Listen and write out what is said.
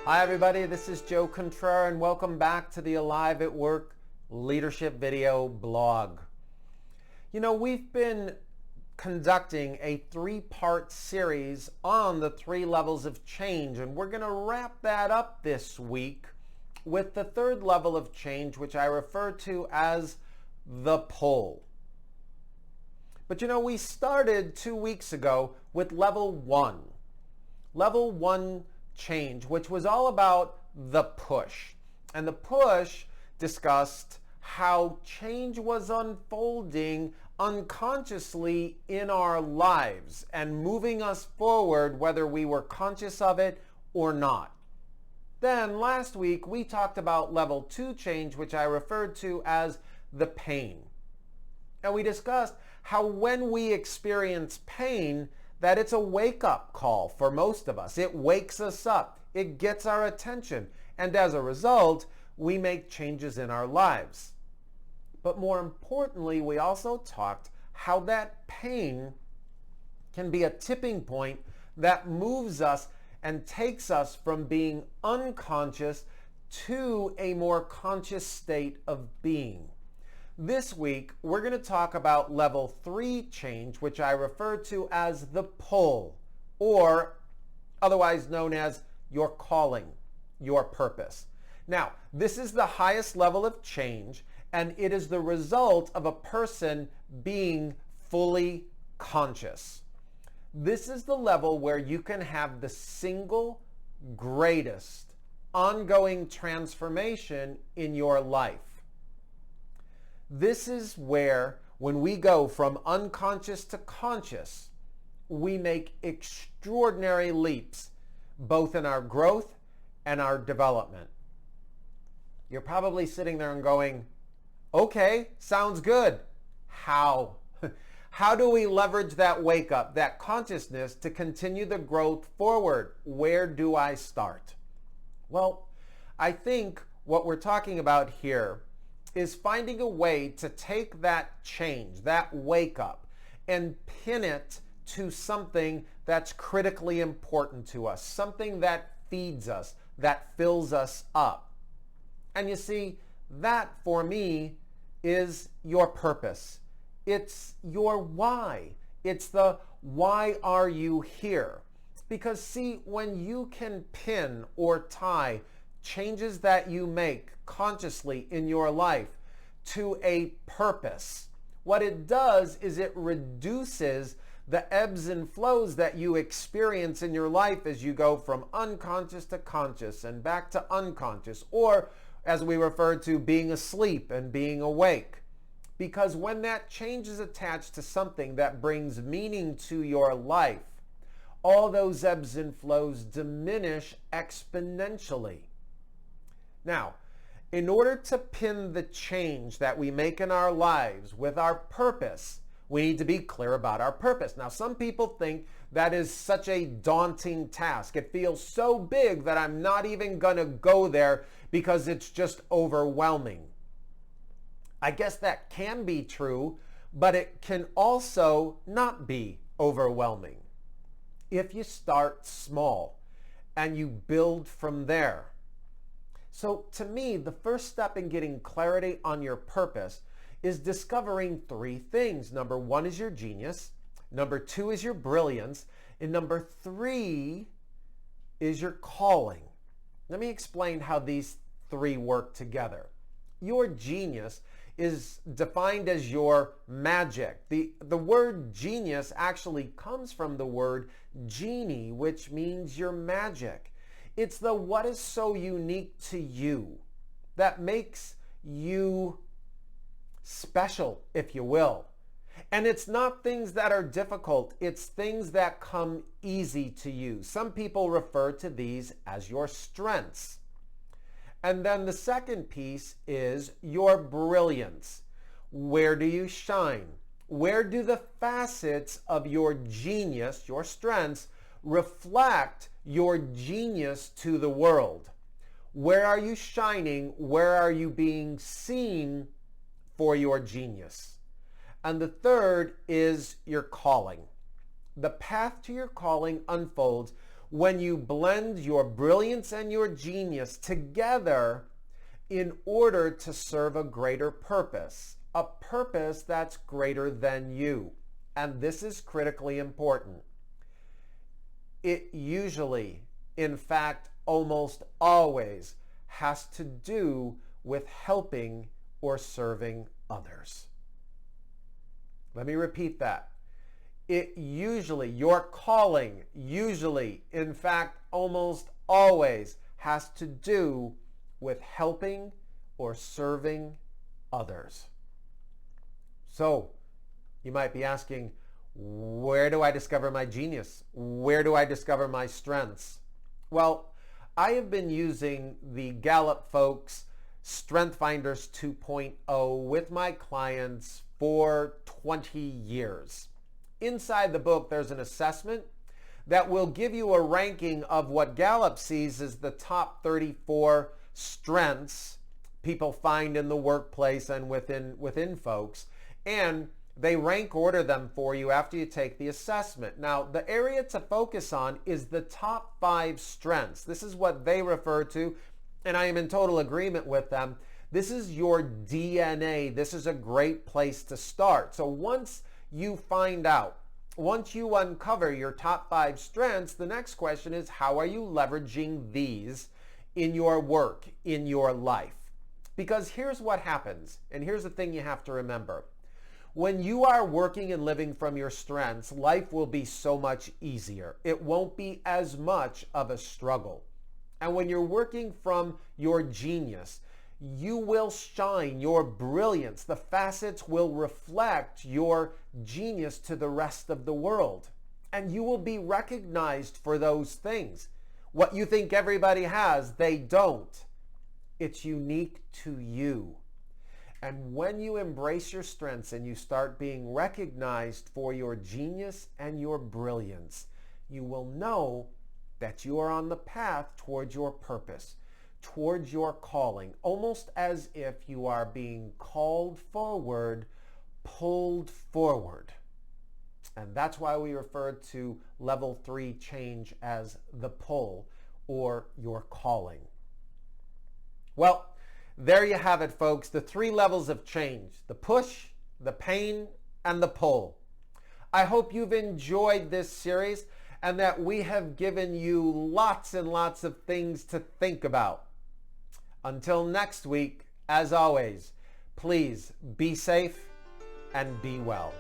Hi everybody, this is Joe Contrera and welcome back to the Alive at Work Leadership Video blog. You know, we've been conducting a three-part series on the 3 levels of change, and we're going to wrap that up this week with the third level of change, which I refer to as the pull. But you know, we started 2 weeks ago with level 1. Level 1 change, which was all about the push. And the push discussed how change was unfolding unconsciously in our lives and moving us forward whether we were conscious of it or not. Then last week we talked about level 2 change, which I referred to as the pain. And we discussed how when we experience pain, that it's a wake-up call for most of us. It wakes us up. It gets our attention. And as a result, we make changes in our lives. But more importantly, we also talked how that pain can be a tipping point that moves us and takes us from being unconscious to a more conscious state of being. This week, we're going to talk about level 3 change, which I refer to as the pull, or otherwise known as your calling, your purpose. Now, this is the highest level of change, and it is the result of a person being fully conscious. This is the level where you can have the single greatest ongoing transformation in your life. This is where, when we go from unconscious to conscious, we make extraordinary leaps, both in our growth and our development. You're probably sitting there and going, okay, sounds good. How? How do we leverage that wake up, that consciousness to continue the growth forward? Where do I start? Well, I think what we're talking about here is finding a way to take that change, that wake up, and pin it to something that's critically important to us, something that feeds us, that fills us up. And you see, that for me is your purpose. It's your why. It's the why are you here? Because see, when you can pin or tie changes that you make consciously in your life to a purpose, what it does is it reduces the ebbs and flows that you experience in your life as you go from unconscious to conscious and back to unconscious, or as we refer to, being asleep and being awake. Because when that change is attached to something that brings meaning to your life, all those ebbs and flows diminish exponentially. Now, in order to pin the change that we make in our lives with our purpose, we need to be clear about our purpose. Now, some people think that is such a daunting task. It feels so big that I'm not even going to go there because it's just overwhelming. I guess that can be true, but it can also not be overwhelming if you start small and you build from there. So to me, the first step in getting clarity on your purpose is discovering 3 things. Number 1 is your genius. Number 2 is your brilliance. And number 3 is your calling. Let me explain how these 3 work together. Your genius is defined as your magic. The word genius actually comes from the word genie, which means your magic. It's the what is so unique to you that makes you special, if you will. And it's not things that are difficult. It's things that come easy to you. Some people refer to these as your strengths. And then the second piece is your brilliance. Where do you shine? Where do the facets of your genius, your strengths, reflect your genius to the world? Where are you shining? Where are you being seen for your genius? And the third is your calling. The path to your calling unfolds when you blend your brilliance and your genius together in order to serve a greater purpose, a purpose that's greater than you. And this is critically important. It usually, in fact, almost always has to do with helping or serving others. Let me repeat that. Your calling usually, in fact, almost always has to do with helping or serving others. So, you might be asking, where do I discover my genius? Where do I discover my strengths? Well, I have been using the Gallup folks Strength Finders 2.0 with my clients for 20 years. Inside the book, there's an assessment that will give you a ranking of what Gallup sees as the top 34 strengths people find in the workplace and within folks. And they rank order them for you after you take the assessment. Now, the area to focus on is the top 5 strengths. This is what they refer to, and I am in total agreement with them. This is your DNA. This is a great place to start. So once you uncover your top 5 strengths, the next question is, how are you leveraging these in your work, in your life? Because here's what happens, and here's the thing you have to remember. When you are working and living from your strengths, life will be so much easier. It won't be as much of a struggle. And when you're working from your genius, you will shine your brilliance. The facets will reflect your genius to the rest of the world. And you will be recognized for those things. What you think everybody has, they don't. It's unique to you. And when you embrace your strengths and you start being recognized for your genius and your brilliance, you will know that you are on the path towards your purpose, towards your calling, almost as if you are being called forward, pulled forward. And that's why we refer to level 3 change as the pull or your calling. Well, there you have it, folks. The 3 levels of change: the push, the pain, and the pull. I hope you've enjoyed this series and that we have given you lots and lots of things to think about. Until next week, as always, please be safe and be well.